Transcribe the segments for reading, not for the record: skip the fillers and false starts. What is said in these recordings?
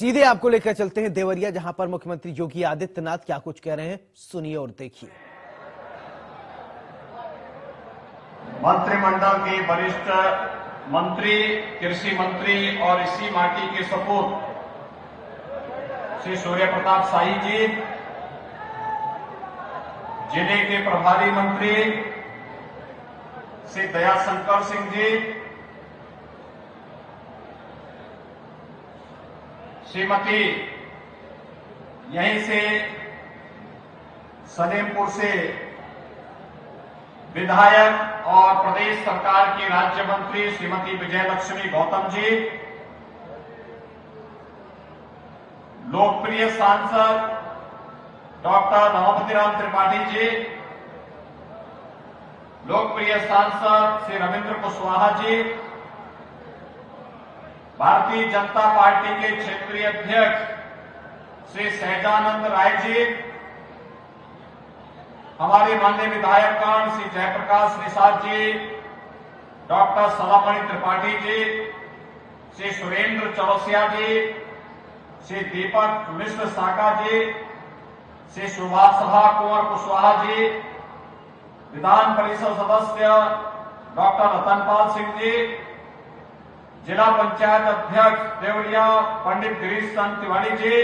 सीधे आपको लेकर चलते हैं देवरिया, जहां पर मुख्यमंत्री योगी आदित्यनाथ क्या कुछ कह रहे हैं, सुनिए और देखिए। मंत्रिमंडल के वरिष्ठ मंत्री, कृषि मंत्री और इसी माटी के सपूत श्री सूर्य प्रताप शाही जी, जिले के प्रभारी मंत्री श्री दयाशंकर सिंह जी, श्रीमती यहीं से सलेमपुर से विधायक और प्रदेश सरकार की राज्य मंत्री श्रीमती विजयलक्ष्मी गौतम जी, लोकप्रिय सांसद डॉक्टर नवापति राम त्रिपाठी जी, लोकप्रिय सांसद श्री रविंद्र कुशवाहा जी, भारतीय जनता पार्टी के क्षेत्रीय अध्यक्ष श्री सहजानंद राय जी, हमारे माननीय विधायकगण श्री जयप्रकाश निषाद जी, डॉक्टर सदामणि त्रिपाठी जी, श्री सुरेंद्र चौरसिया जी, श्री दीपक मिश्र साका जी, श्री सुभाष कुंवर कुशवाहा जी, विधान परिषद सदस्य डॉक्टर रतनपाल सिंह जी, जिला पंचायत अध्यक्ष देवरिया पंडित गिरीश चंद तिवारी जी,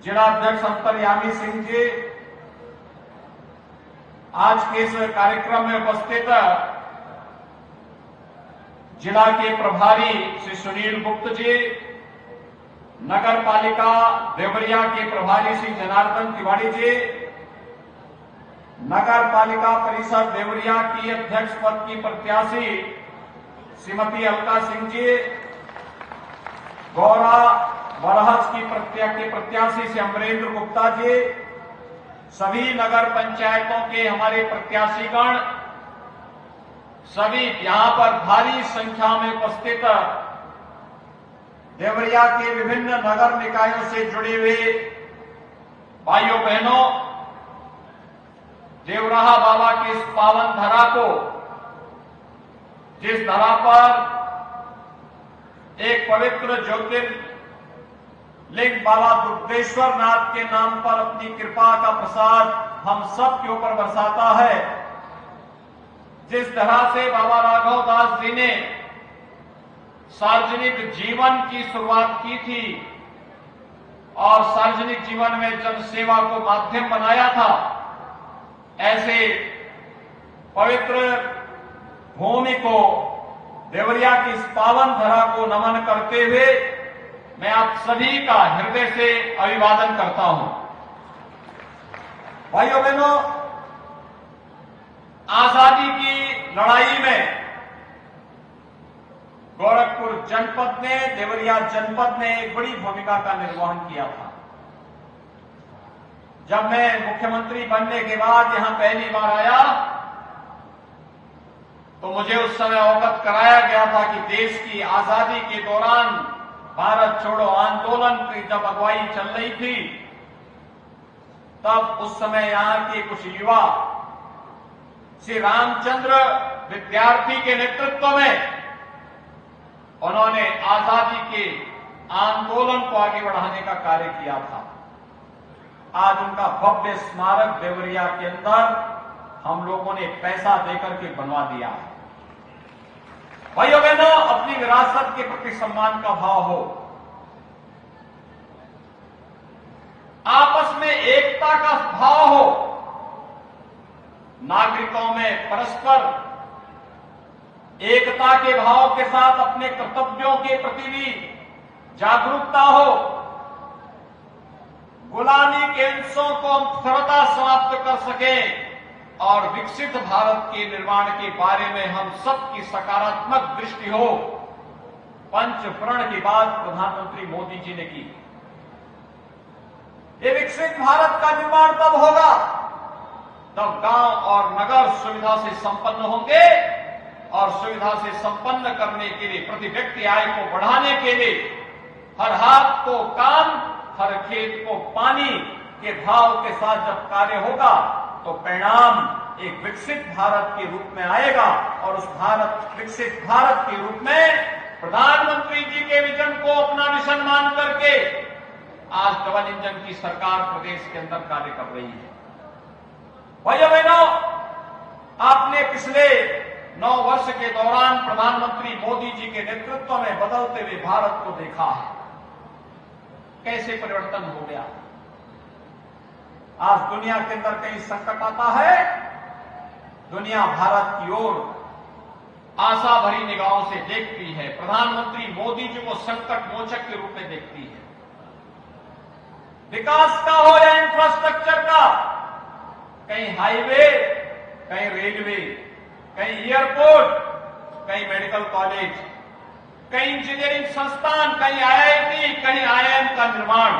जिला अध्यक्ष अंतर्यामी सिंह जी, आज के इस कार्यक्रम में उपस्थित जिला के प्रभारी श्री सुनील गुप्त जी, नगर पालिका देवरिया के प्रभारी श्री जनार्दन तिवारी जी, नगर पालिका परिषद देवरिया की अध्यक्ष पद की प्रत्याशी श्रीमती अलका सिंह जी, गौरा बरहज की प्रत्याशी श्री अमरेंद्र गुप्ता जी, सभी नगर पंचायतों के हमारे प्रत्याशीगण, सभी यहां पर भारी संख्या में उपस्थित देवरिया के विभिन्न नगर निकायों से जुड़े हुए भाइयों बहनों, देवराहा बाबा की इस पावन धरा को, जिस धरा पर एक पवित्र ज्योतिर्लिंग बाबा दुग्धेश्वर नाथ के नाम पर अपनी कृपा का प्रसाद हम सब के ऊपर बरसाता है, जिस तरह से बाबा राघव दास जी ने सार्वजनिक जीवन की शुरुआत की थी और सार्वजनिक जीवन में जन सेवा को माध्यम बनाया था, ऐसे पवित्र भूमि को, देवरिया की इस पावन धरा को नमन करते हुए मैं आप सभी का हृदय से अभिवादन करता हूं। भाइयों बहनों, आजादी की लड़ाई में गोरखपुर जनपद ने, देवरिया जनपद ने एक बड़ी भूमिका का निर्वहन किया था। जब मैं मुख्यमंत्री बनने के बाद यहां पहली बार आया तो मुझे उस समय अवगत कराया गया था कि देश की आजादी के दौरान भारत छोड़ो आंदोलन की जब अगुवाई चल रही थी, तब उस समय यहां के कुछ युवा श्री रामचंद्र विद्यार्थी के नेतृत्व में उन्होंने आजादी के आंदोलन को आगे बढ़ाने का कार्य किया था। आज उनका भव्य स्मारक देवरिया के अंदर हम लोगों ने पैसा देकर के बनवा दिया है। भाइयों बहनों, अपनी विरासत के प्रति सम्मान का भाव हो, आपस में एकता का भाव हो, नागरिकों में परस्पर एकता के भाव के साथ अपने कर्तव्यों के प्रति भी जागरूकता हो, गुलामी के अंशों को हम सर्वदा समाप्त कर सकें और विकसित भारत के निर्माण के बारे में हम सबकी सकारात्मक दृष्टि हो। पंचप्रण की बात प्रधानमंत्री मोदी जी ने की। ये विकसित भारत का निर्माण तब होगा जब गांव और नगर सुविधा से संपन्न होंगे और सुविधा से संपन्न करने के लिए, प्रति व्यक्ति आय को बढ़ाने के लिए, हर हाथ को काम, हर खेत को पानी के भाव के साथ जब कार्य होगा तो परिणाम एक विकसित भारत के रूप में आएगा और उस विकसित भारत के रूप में प्रधानमंत्री जी के विजन को अपना मिशन मान करके आज डबल इंजन की सरकार प्रदेश के अंदर कार्य कर रही है। भाइयों बहनों, आपने पिछले 9 वर्ष के दौरान प्रधानमंत्री मोदी जी के नेतृत्व में बदलते हुए भारत को देखा है, कैसे परिवर्तन हो गया। आज दुनिया के अंदर कहीं संकट आता है, दुनिया भारत की ओर आशा भरी निगाहों से देखती है, प्रधानमंत्री मोदी जी को संकट मोचक के रूप में देखती है। विकास का हो या इंफ्रास्ट्रक्चर का, कहीं हाईवे, कहीं रेलवे, कहीं एयरपोर्ट, कहीं मेडिकल कॉलेज, कहीं इंजीनियरिंग संस्थान, कहीं आईआईटी, कहीं आईआईएम का निर्माण।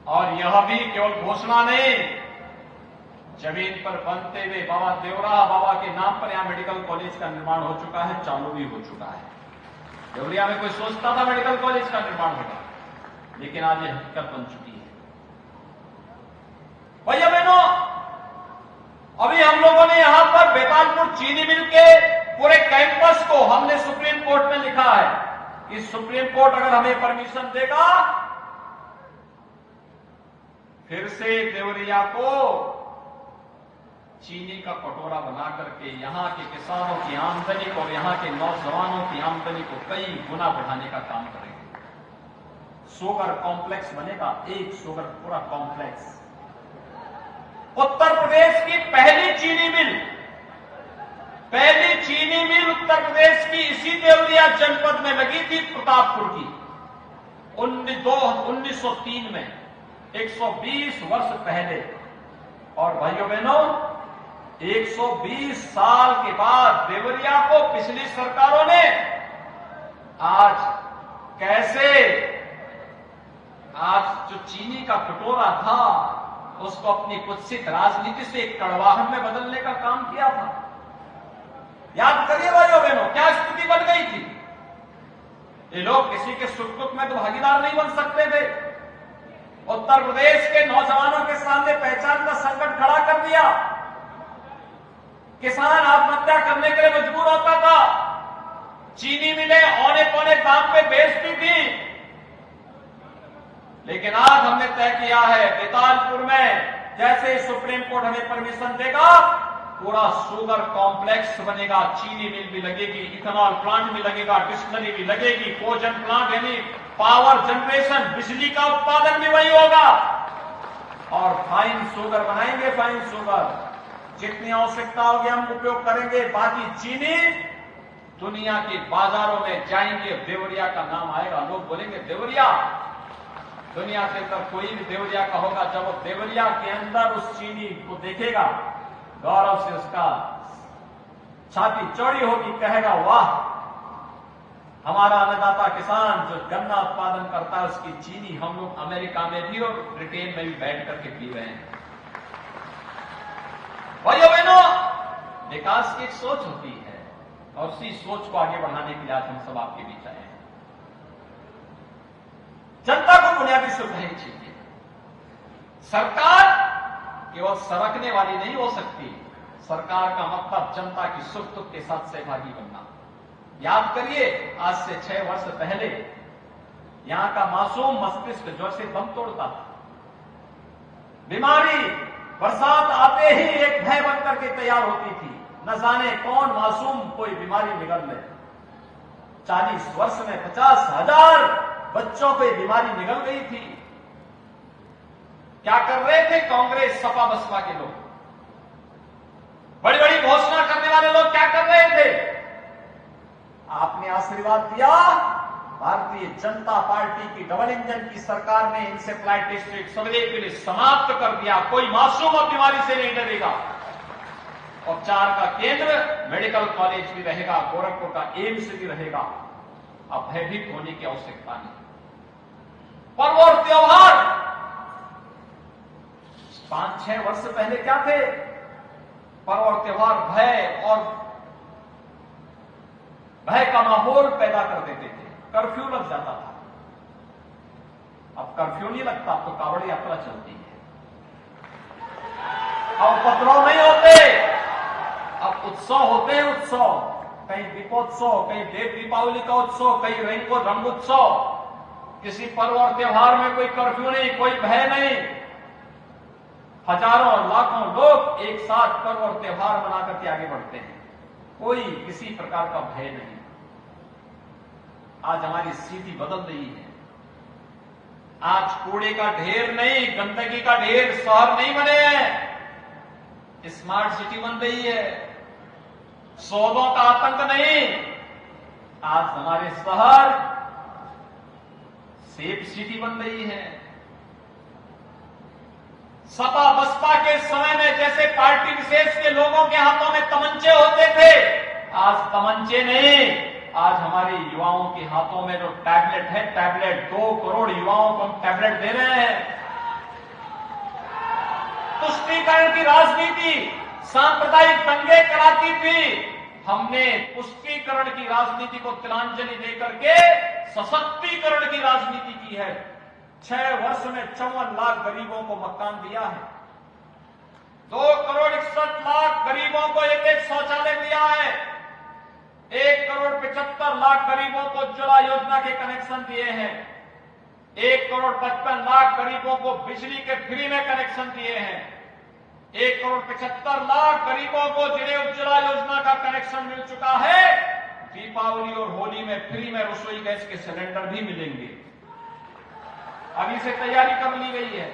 और यह भी केवल घोषणा नहीं, जमीन पर बनते हुए बाबा देवरा बाबा के नाम पर यहां मेडिकल कॉलेज का निर्माण हो चुका है, चालू भी हो चुका है। देवरिया में कोई सोचता था मेडिकल कॉलेज का निर्माण होगा, लेकिन आज यह हकीकत बन चुकी है। भैया बहनों, अभी हम लोगों ने यहां पर बेतालपुर चीनी मिल के पूरे कैंपस को हमने सुप्रीम कोर्ट में लिखा है कि सुप्रीम कोर्ट अगर हमें परमिशन देगा, फिर से देवरिया को चीनी का कटोरा बना करके यहां के किसानों की आमदनी को और यहां के नौजवानों की आमदनी को कई गुना बढ़ाने का काम करेंगे। शुगर कॉम्प्लेक्स बनेगा, एक शुगर पूरा कॉम्प्लेक्स। उत्तर प्रदेश की पहली चीनी मिल उत्तर प्रदेश की इसी देवरिया जनपद में लगी थी, प्रतापपुर की, 1903 में, 120 वर्ष पहले। और भाइयों बहनों, 120 साल के बाद देवरिया को पिछली सरकारों ने आज कैसे, आज जो चीनी का कटोरा था उसको अपनी कुत्सित राजनीति से एक कड़वाहट में बदलने का काम किया था। याद करिए भाइयों बहनों, क्या स्थिति बन गई थी। ये लोग किसी के सुख दुख में तो भागीदार नहीं बन सकते थे। उत्तर प्रदेश के नौजवानों के सामने पहचान का संकट खड़ा कर दिया। किसान आत्महत्या करने के लिए मजबूर होता था, चीनी मिलें औने पौने दाम पे बेचती थी। लेकिन आज हमने तय किया है, बेतालपुर में जैसे ही सुप्रीम कोर्ट हमें परमिशन देगा, पूरा शुगर कॉम्प्लेक्स बनेगा, चीनी मिल भी लगेगी, इथेनॉल प्लांट भी लगेगा, डिस्टिलरी भी लगेगी, कोजन प्लांट यानी पावर जनरेशन, बिजली का उत्पादन भी वही होगा। और फाइन शुगर बनाएंगे, फाइन शुगर, जितनी आवश्यकता होगी हम उपयोग करेंगे। बाकी चीनी दुनिया के बाजारों में जाएंगे, देवरिया का नाम आएगा, लोग बोलेंगे देवरिया। दुनिया के अंदर कोई भी देवरिया का होगा, जब वो देवरिया के अंदर उस चीनी को देखेगा, गौरव से उसका छाती चौड़ी होगी, कहेगा वाह, हमारा अन्नदाता किसान जो गन्ना उत्पादन करता है उसकी चीनी हम लोग अमेरिका में भी और ब्रिटेन में भी बैठ करके पी रहे हैं। भाइयों बहनों, विकास की एक सोच होती है और उसी सोच को आगे बढ़ाने के लिए आज हम सब आपके बीच आए हैं। जनता को बुनियादी सुविधाएं चाहिए। सरकार केवल सरकने वाली नहीं हो सकती, सरकार का मतलब जनता की सुख दुख के साथ सहभागी बनना। याद करिए, आज से 6 वर्ष पहले यहां का मासूम मस्तिष्क जो से दम तोड़ता था, बीमारी बरसात आते ही एक भय बनकर के तैयार होती थी, न जाने कौन मासूम कोई बीमारी निगल ले। 40 वर्ष में 50,000 बच्चों को बीमारी निगल गई थी। क्या कर रहे थे कांग्रेस सपा बसपा के लोग? बड़ी बड़ी घोषणा करने वाले लोग क्या कर रहे थे? आपने आशीर्वाद दिया, भारतीय जनता पार्टी की डबल इंजन की सरकार ने इंसेफ्लाइटिस सवेरे के लिए समाप्त कर दिया। कोई मासूम अब बीमारी से नहीं डरेगा। उपचार का केंद्र मेडिकल कॉलेज भी रहेगा, गोरखपुर का एम्स भी रहेगा। अब भयभीत होने की आवश्यकता नहीं। पर्व और त्योहार 5-6 वर्ष पहले क्या थे? पर्व और त्योहार भय का माहौल पैदा कर देते थे, कर्फ्यू लग जाता था। अब कर्फ्यू नहीं लगता, अब तो कावड़ यात्रा चलती है। अब उपद्रव नहीं होते, अब उत्सव होते हैं, उत्सव। कहीं दीपोत्सव, कहीं देव दीपावली का उत्सव, कहीं रंग उत्सव, किसी पर्व और त्योहार में कोई कर्फ्यू नहीं, कोई भय नहीं। हजारों और लाखों लोग एक साथ पर्व और त्योहार मना करके आगे बढ़ते हैं, कोई किसी प्रकार का भय नहीं। आज हमारी स्थिति बदल रही है। आज कूड़े का ढेर नहीं, गंदगी का ढेर शहर नहीं बने हैं, स्मार्ट सिटी बन रही है। सौदों का आतंक नहीं, आज हमारे शहर सेफ सिटी बन रही है। सपा बसपा के समय में जैसे पार्टी विशेष के लोगों के हाथों में तमंचे होते थे, आज तमंचे नहीं, आज हमारे युवाओं के हाथों में जो टैबलेट है, टैबलेट 2 करोड़ युवाओं को हम टैबलेट दे रहे हैं। तुष्टीकरण की राजनीति सांप्रदायिक दंगे कराती थी, हमने पुष्टीकरण की राजनीति को तिलांजलि देकर के सशक्तिकरण की राजनीति की है। 6 वर्ष में 54 लाख गरीबों को मकान दिया है, 2 करोड़ 61 लाख गरीबों को एक शौचालय दिया है, 1 करोड़ 75 लाख गरीबों को उज्ज्वला योजना के कनेक्शन दिए हैं, 1 करोड़ 55 लाख गरीबों को बिजली के फ्री में कनेक्शन दिए हैं, 1 करोड़ 75 लाख गरीबों को जिन्हें उज्ज्वला योजना का कनेक्शन मिल चुका है, दीपावली और होली में फ्री में रसोई गैस के सिलेंडर भी मिलेंगे। अभी से तैयारी कर ली गई है।